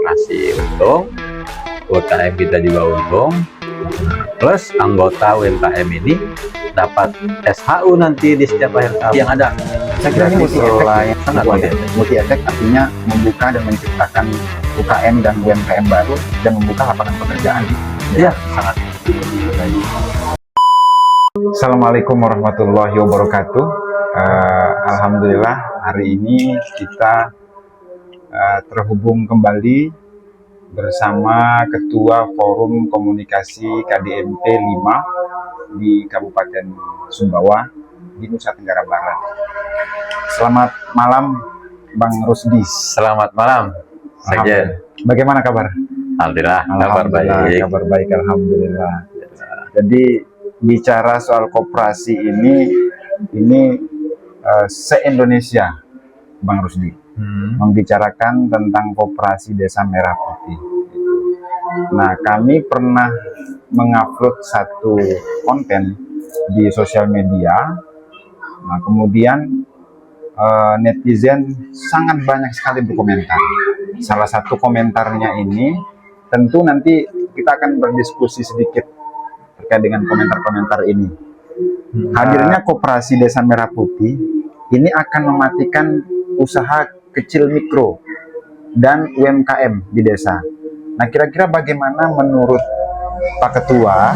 ngasih untung, UMKM kita juga untung, plus anggota UMKM ini dapat SHU nanti di setiap akhir tahun yang ada. Saya kira ini multi efek, yang sangat multi efek, artinya membuka dan menciptakan UKM dan UMKM baru dan membuka lapangan pekerjaan. Ya, sangat. Assalamualaikum warahmatullahi wabarakatuh. Alhamdulillah hari ini kita terhubung kembali bersama Ketua Forum Komunikasi KDMP 5 di Kabupaten Sumbawa di Nusa Tenggara Barat. Selamat malam Bang Rusdi. Selamat malam. Bagaimana kabar? Alhamdulillah, kabar baik. Kabar baik, alhamdulillah. Jadi bicara soal koperasi ini se-Indonesia, Bang Rusdi, membicarakan tentang koperasi Desa Merah Putih. Nah, kami pernah mengupload satu konten di sosial media. Nah, kemudian netizen sangat banyak sekali berkomentar. Salah satu komentarnya ini, tentu nanti kita akan berdiskusi sedikit terkait dengan komentar-komentar ini. Hadirnya koperasi Desa Merah Putih ini akan mematikan usaha kecil mikro dan UMKM di desa. Nah, kira-kira bagaimana menurut Pak Ketua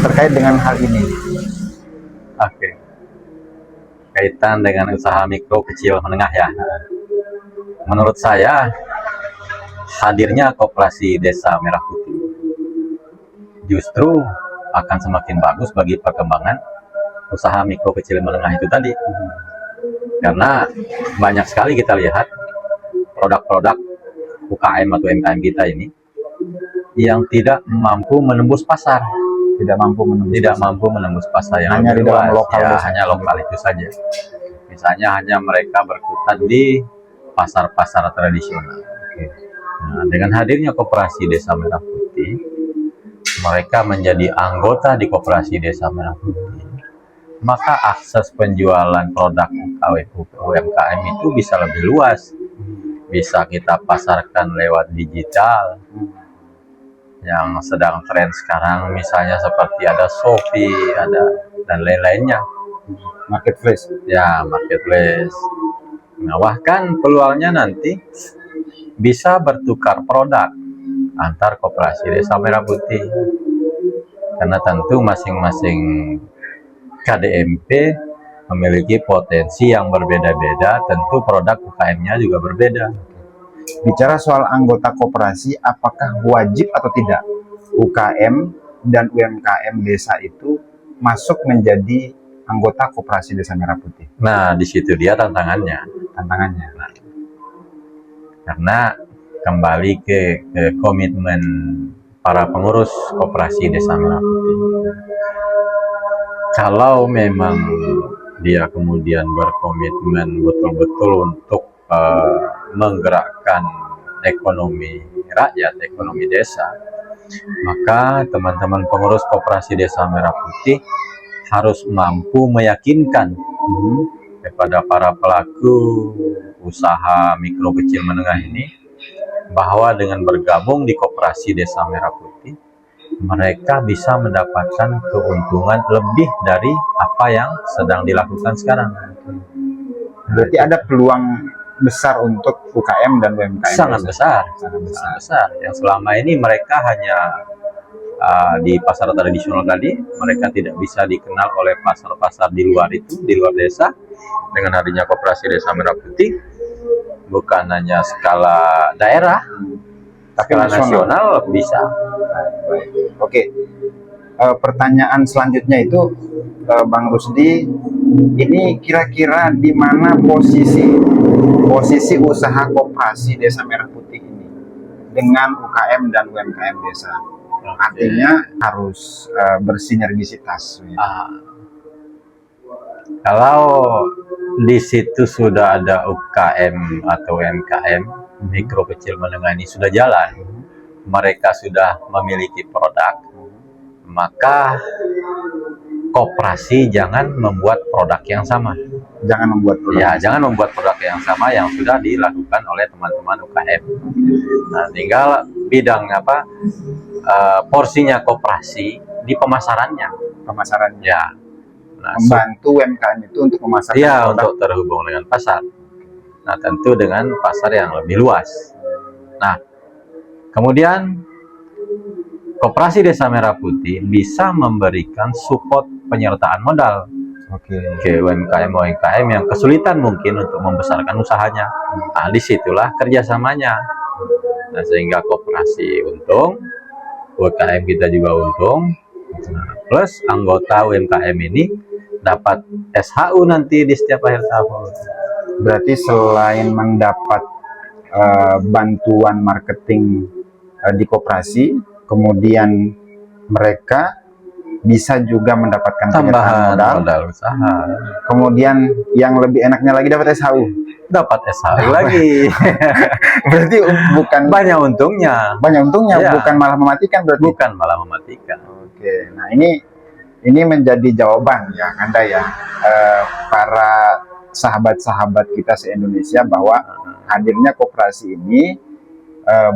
terkait dengan hal ini? Oke. Kaitan dengan usaha mikro, kecil, menengah ya. Menurut saya, hadirnya koperasi Desa Merah Putih justru akan semakin bagus bagi perkembangan usaha mikro, kecil, menengah itu tadi. Karena banyak sekali kita lihat produk-produk UKM atau UMKM kita ini yang tidak mampu menembus pasar, tidak mampu menembus pasar yang hanya lebih di dalam luas, lokal, ya, hanya lokal itu saja. Misalnya hanya mereka berkutat di pasar-pasar tradisional. Nah, dengan hadirnya koperasi Desa Merah Putih, mereka menjadi anggota di koperasi Desa Merah Putih, maka akses penjualan produk UMKM itu bisa lebih luas. Bisa kita pasarkan lewat digital yang sedang tren sekarang, misalnya seperti ada Shopee, ada dan lain-lainnya. Marketplace. Ya, marketplace. Nah, bahkan peluangnya nanti bisa bertukar produk antar koperasi Desa Merah Putih. Karena tentu masing-masing KDMP memiliki potensi yang berbeda-beda, tentu produk UKM-nya juga berbeda. Bicara soal anggota koperasi, apakah wajib atau tidak UKM dan UMKM desa itu masuk menjadi anggota koperasi Desa Merah Putih? Nah, di situ dia tantangannya. Nah, karena kembali ke komitmen para pengurus koperasi Desa Merah Putih. Kalau memang dia kemudian berkomitmen betul-betul untuk menggerakkan ekonomi rakyat, ekonomi desa, maka teman-teman pengurus koperasi Desa Merah Putih harus mampu meyakinkan kepada para pelaku usaha mikro, kecil, menengah ini bahwa dengan bergabung di koperasi Desa Merah Putih, mereka bisa mendapatkan keuntungan lebih dari apa yang sedang dilakukan sekarang. Berarti ada peluang besar untuk UKM dan UMKM. Sangat besar. Yang selama ini mereka hanya di pasar tradisional tadi, mereka tidak bisa dikenal oleh pasar-pasar di luar itu, di luar desa. Dengan adanya koperasi Desa Merah Putih, bukan hanya skala daerah, tapi nasional bisa. Oke. Pertanyaan selanjutnya itu, Bang Rusdi, ini kira-kira di mana posisi usaha koperasi Desa Merah Putih ini dengan UKM dan UMKM desa? Artinya harus bersinergisitas. Kalau di situ sudah ada UKM atau UMKM, mikro, kecil, menengah ini sudah jalan, mereka sudah memiliki produk, maka koperasi jangan membuat produk yang sama. Jangan membuat produk. Ya, jangan membuat produk yang sama yang sudah dilakukan oleh teman-teman UKM. Nah, tinggal bidang apa porsinya koperasi di pemasarannya. Pemasarannya. Ya. Nah, Membantu UMKM itu untuk memasarkan iya, produk. untuk terhubung dengan pasar. Nah, tentu dengan pasar yang lebih luas. Nah, kemudian Koperasi Desa Merah Putih bisa memberikan support penyertaan modal ke UMKM yang kesulitan mungkin untuk membesarkan usahanya. Nah, disitulah kerjasamanya. Nah, sehingga koperasi untung, UMKM kita juga untung, nah, plus anggota UMKM ini dapat SHU nanti di setiap akhir tahun. Berarti selain mendapat bantuan marketing di koperasi, kemudian mereka bisa juga mendapatkan Tambahan penyertaan modal usaha. Kemudian yang lebih enaknya lagi dapat SHU. Dapat SHU lagi. Berarti bukan Banyak untungnya. Ya. bukan malah mematikan berarti. Bukan malah mematikan. Oke, nah ini menjadi jawaban ya Anda ya, para sahabat-sahabat kita se-Indonesia bahwa hadirnya koperasi ini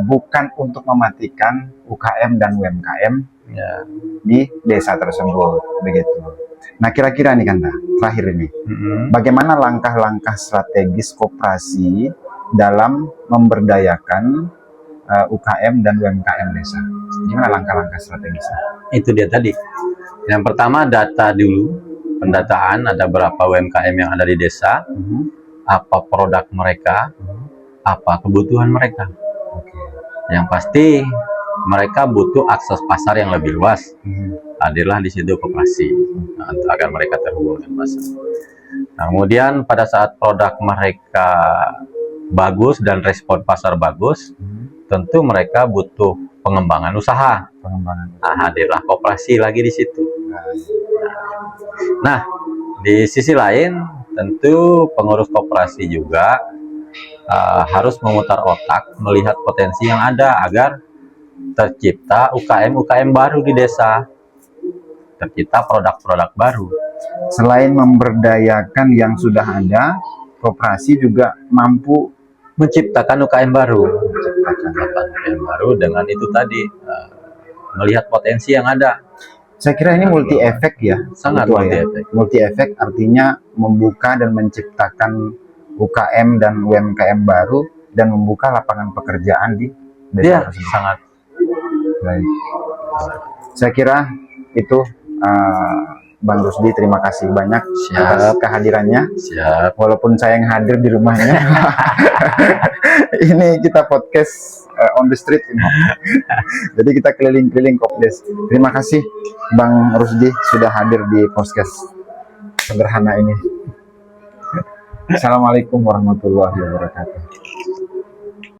bukan untuk mematikan UKM dan UMKM Ya. di desa tersebut, begitu. Nah, kira-kira nih Kanda, terakhir ini, bagaimana langkah-langkah strategis koperasi dalam memberdayakan UKM dan UMKM desa? Gimana langkah-langkah strategisnya? Itu dia tadi. Yang pertama data dulu, pendataan ada berapa UMKM yang ada di desa, apa produk mereka, apa kebutuhan mereka. Yang pasti mereka butuh akses pasar yang lebih luas. Hadirlah di situ koperasi agar mereka terhubung dengan pasar. Nah, kemudian pada saat produk mereka bagus dan respon pasar bagus, tentu mereka butuh pengembangan usaha. Nah, hadirlah koperasi lagi di situ. Nah, di sisi lain tentu pengurus koperasi juga harus memutar otak melihat potensi yang ada agar tercipta UKM baru di desa, tercipta produk-produk baru. Selain memberdayakan yang sudah ada, koperasi juga mampu menciptakan UKM baru, dengan itu tadi melihat potensi yang ada. Saya kira ini multi efek ya, sangat multi efek artinya membuka dan menciptakan UKM dan UMKM baru dan membuka lapangan pekerjaan di desa tersebut. Sangat baik. Saya kira itu Bang Rusdi, terima kasih banyak atas kehadirannya. Siap. Walaupun saya yang hadir di rumahnya. Ini kita podcast on the street ini. Jadi kita keliling-keliling Kopdes. Terima kasih Bang Rusdi sudah hadir di podcast sederhana ini. Assalamualaikum warahmatullahi wabarakatuh.